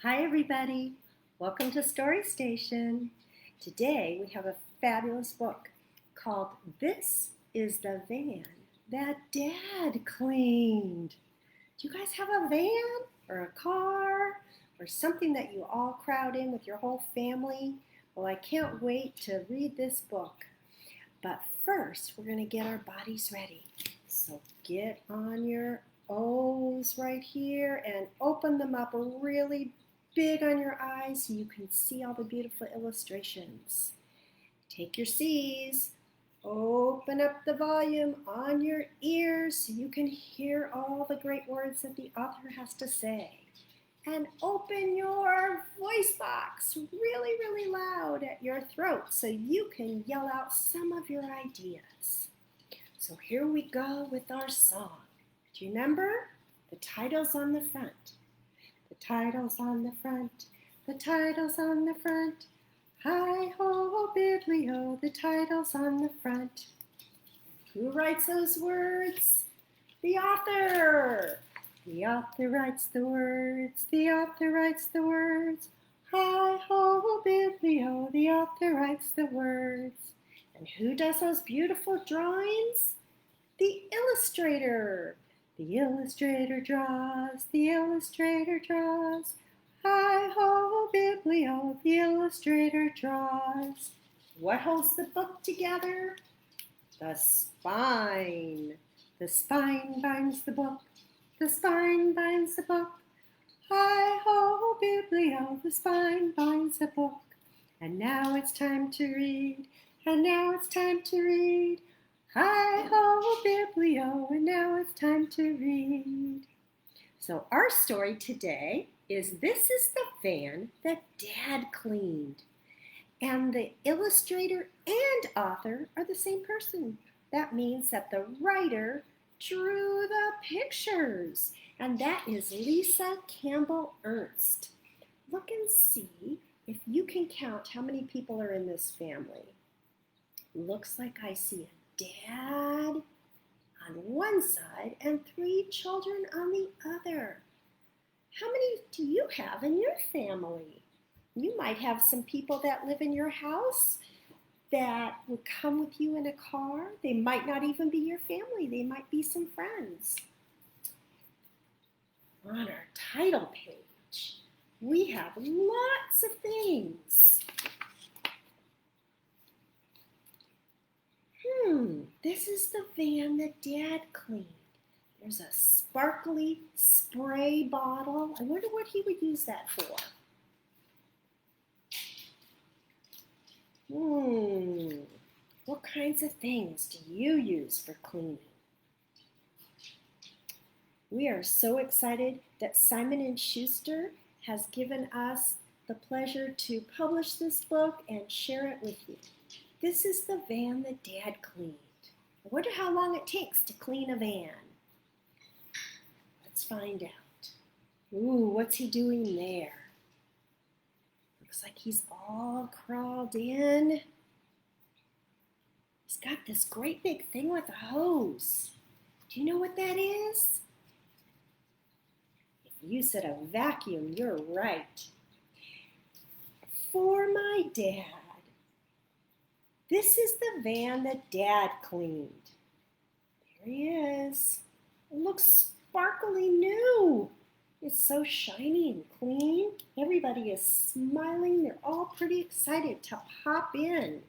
Hi everybody, welcome to Story Station. Today we have a fabulous book called This is the Van That Dad Cleaned. Do you guys have a van or a car or something that you all crowd in with your whole family? Well, I can't wait to read this book. But first we're going to get our bodies ready. So get on your O's right here and open them up really big on your eyes so you can see all the beautiful illustrations. Take your C's, open up the volume on your ears so you can hear all the great words that the author has to say. And open your voice box really loud at your throat so you can yell out some of your ideas. So here we go with our song. Do you remember? The title's on the front. The title's on the front. The title's on the front. Hi-ho, biddly-ho, the title's on the front. Who writes those words? The author. The author writes the words. The author writes the words. Hi-ho, biddly-ho, the author writes the words. And who does those beautiful drawings? The illustrator. The illustrator draws. The illustrator draws. Hi-ho, biddly-ho, the illustrator draws. What holds the book together? The spine. The spine binds the book. The spine binds the book. Hi-ho, biddly-ho, the spine binds the book. And now it's time to read. And now it's time to read. Hi-ho, biddly-ho, and now it's time to read. So our story today is This is the Van That Dad Cleaned. And the illustrator and author are the same person. That means that the writer drew the pictures. And that is Lisa Campbell Ernst. Look and see if you can count how many people are in this family. Looks like I see a dad on one side and 3 children on the other. How many do you have in your family? You might have some people that live in your house that will come with you in a car. They might not even be your family. They might be some friends. On our title page, we have lots of things. This is the van that Dad cleaned. There's a sparkly spray bottle. I wonder what he would use that for. What kinds of things do you use for cleaning? We are so excited that Simon & Schuster has given us the pleasure to publish this book and share it with you. This is the van that Dad cleaned. I wonder how long it takes to clean a van. Let's find out. What's he doing there? Looks like he's all crawled in. He's got this great big thing with a hose. Do you know what that is? If you said a vacuum, you're right. For my dad. This is the van that Dad cleaned. There he is. It looks sparkly new. It's so shiny and clean. Everybody is smiling. They're all pretty excited to hop in.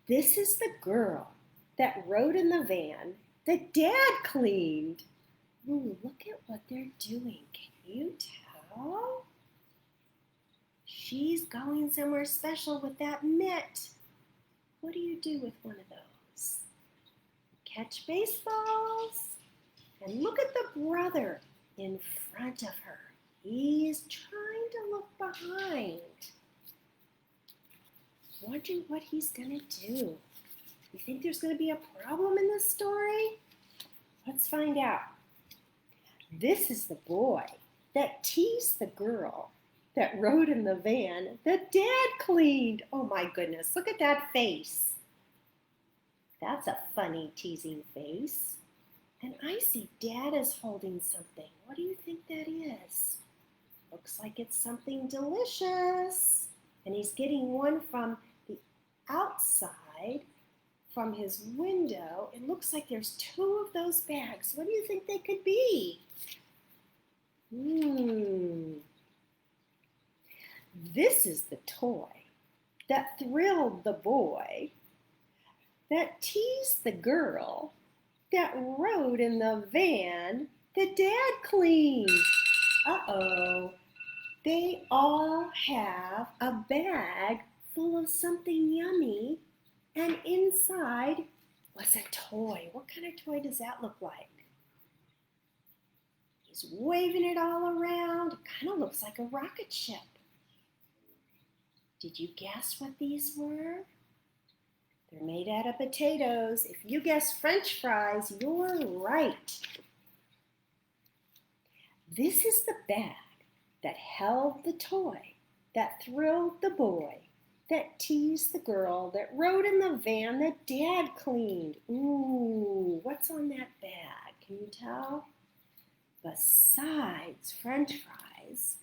This is the girl that rode in the van that Dad cleaned. Look at what they're doing. Can you tell? She's going somewhere special with that mitt. What do you do with one of those? Catch baseballs. And look at the brother in front of her. He's trying to look behind. Wondering what he's going to do. You think there's going to be a problem in this story? Let's find out. This is the boy that teased the girl that rode in the van that Dad cleaned. Oh my goodness, look at that face. That's a funny teasing face. And I see Dad is holding something. What do you think that is? Looks like it's something delicious. And he's getting one from the outside, from his window. It looks like there's two of those bags. What do you think they could be? This is the toy that thrilled the boy, that teased the girl, that rode in the van that Dad cleaned. Uh-oh, they all have a bag full of something yummy, and inside was a toy. What kind of toy does that look like? He's waving it all around. It kind of looks like a rocket ship. Did you guess what these were? They're made out of potatoes. If you guess French fries, you're right. This is the bag that held the toy, that thrilled the boy, that teased the girl, that rode in the van that Dad cleaned. Ooh, what's on that bag? Can you tell? Besides French fries,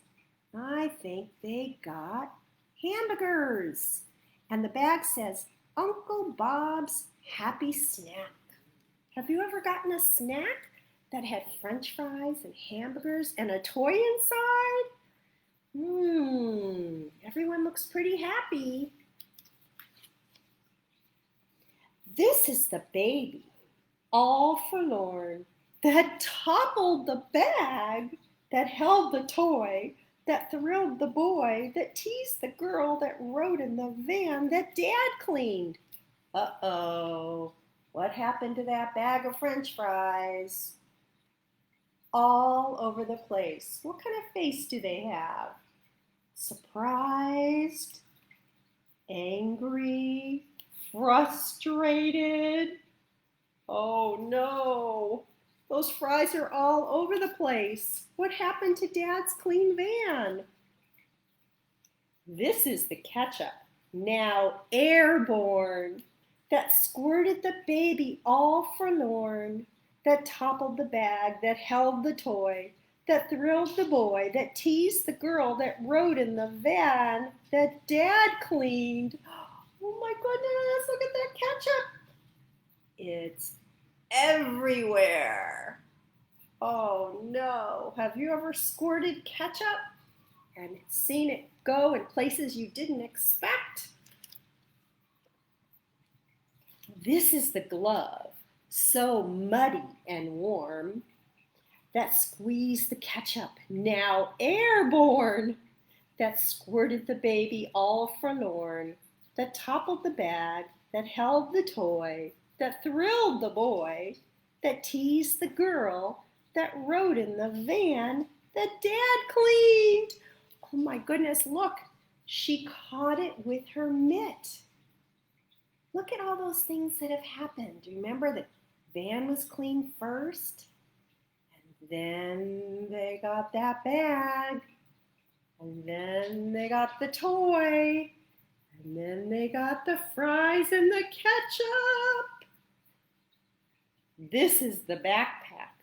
I think they got hamburgers. And the bag says, Uncle Bob's Happy Snack. Have you ever gotten a snack that had French fries and hamburgers and a toy inside? Everyone looks pretty happy. This is the baby, all forlorn, that toppled the bag, that held the toy, that thrilled the boy, that teased the girl, that rode in the van that Dad cleaned. Uh-oh, what happened to that bag of French fries? All over the place. What kind of face do they have? Surprised, angry, frustrated. Oh no, those fries are all over the place. What happened to Dad's clean van? This is the ketchup, now airborne, that squirted the baby all forlorn, that toppled the bag, that held the toy, that thrilled the boy, that teased the girl, that rode in the van that Dad cleaned. Oh my goodness, look at that ketchup. It's everywhere. Oh no, have you ever squirted ketchup and seen it go in places you didn't expect? This is the glove, so muddy and warm, that squeezed the ketchup, now airborne, that squirted the baby all forlorn, that toppled the bag, that held the toy, that thrilled the boy, that teased the girl, that rode in the van that Dad cleaned. Oh my goodness, look, she caught it with her mitt. Look at all those things that have happened. Remember, the van was cleaned first, and then they got that bag, and then they got the toy, and then they got the fries and the ketchup. This is the backpack,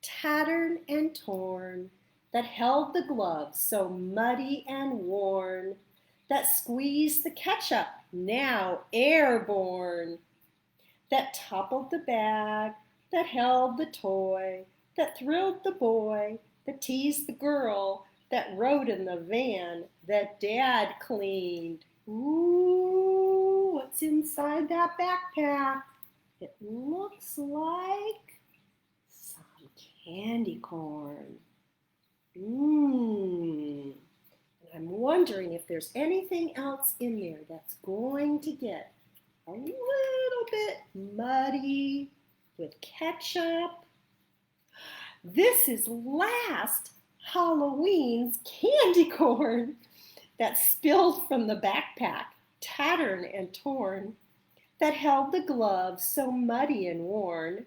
tattered and torn, that held the gloves so muddy and worn, that squeezed the ketchup, now airborne, that toppled the bag, that held the toy, that thrilled the boy, that teased the girl, that rode in the van that Dad cleaned. Ooh, what's inside that backpack? It looks like some candy corn. I'm wondering if there's anything else in there that's going to get a little bit muddy with ketchup. This is last Halloween's candy corn that spilled from the backpack, tattered and torn, that held the gloves so muddy and worn,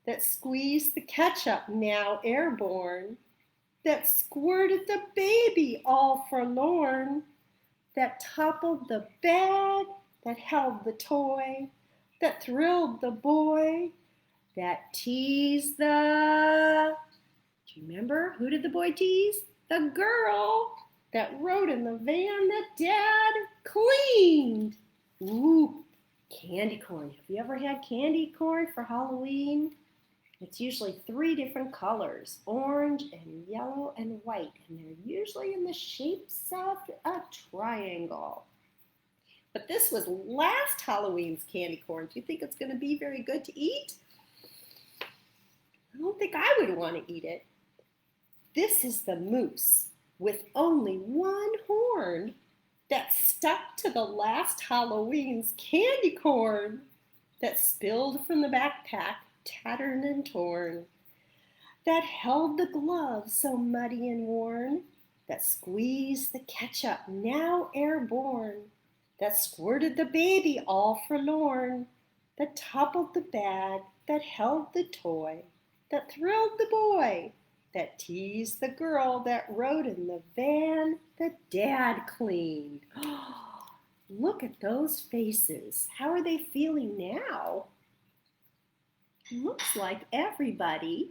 that squeezed the ketchup, now airborne, that squirted the baby all forlorn, that toppled the bag, that held the toy, that thrilled the boy, that teased the, do you remember? Who did the boy tease? The girl that rode in the van that Dad cleaned. Ooh, candy corn. Have you ever had candy corn for Halloween? It's usually 3 different colors, orange and yellow and white, and they're usually in the shapes of a triangle. But this was last Halloween's candy corn. Do you think it's going to be very good to eat? I don't think I would want to eat it. This is the moose with only 1 horn that stuck to the last Halloween's candy corn that spilled from the backpack, tattered and torn, that held the gloves so muddy and worn, that squeezed the ketchup now airborne, that squirted the baby all forlorn, that toppled the bag, that held the toy, that thrilled the boy, that teased the girl, that rode in the van that Dad cleaned. Look at those faces. How are they feeling now? Looks like everybody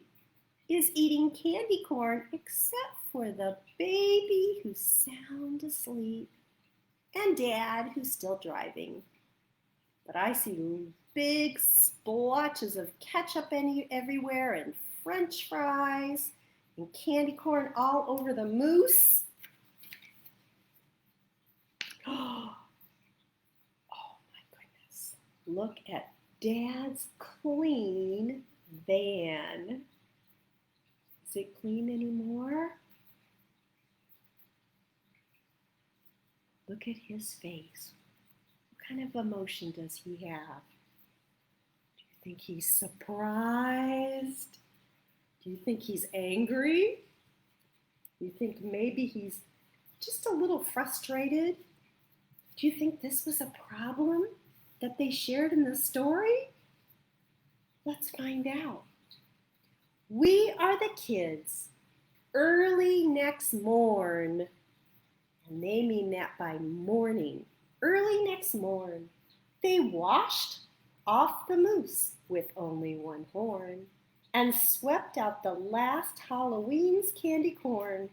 is eating candy corn except for the baby who's sound asleep and Dad who's still driving. But I see big splotches of ketchup everywhere and French fries and candy corn all over the moose. Oh my goodness. Look at Dad's clean van. Is it clean anymore? Look at his face. What kind of emotion does he have? Do you think he's surprised? Do you think he's angry? Do you think maybe he's just a little frustrated? Do you think this was a problem that they shared in the story? Let's find out. We are the kids early next morn, and they mean that by morning. Early next morn, they washed off the moose with only 1 horn and swept out the last Halloween's candy corn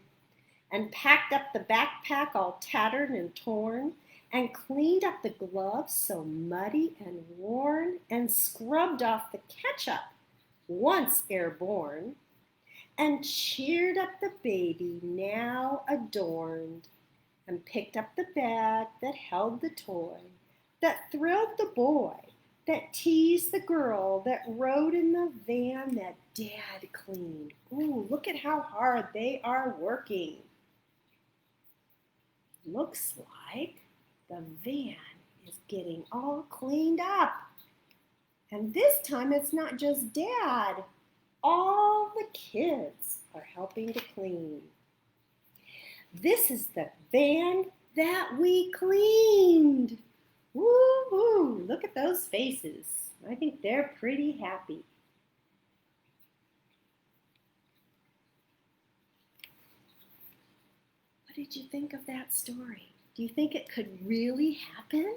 and packed up the backpack all tattered and torn and cleaned up the gloves so muddy and worn and scrubbed off the ketchup once airborne and cheered up the baby now adorned and picked up the bag that held the toy, that thrilled the boy, that teased the girl, that rode in the van that Dad cleaned. Ooh, look at how hard they are working. Looks like the van is getting all cleaned up. And this time it's not just Dad. All the kids are helping to clean. This is the van that we cleaned. Woo-hoo! Look at those faces. I think they're pretty happy. What did you think of that story? Do you think it could really happen?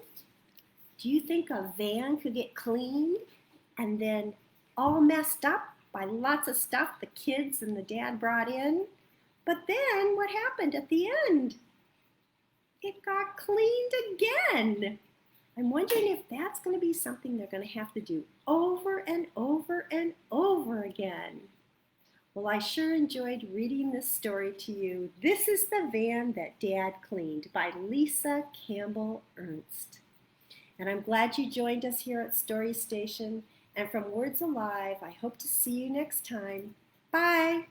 Do you think a van could get cleaned and then all messed up by lots of stuff the kids and the dad brought in? But then what happened at the end? It got cleaned again. I'm wondering if that's going to be something they're going to have to do over and over and over again. Well, I sure enjoyed reading this story to you. This is the Van That Dad Cleaned by Lisa Campbell Ernst. And I'm glad you joined us here at Story Station. And from Words Alive, I hope to see you next time. Bye.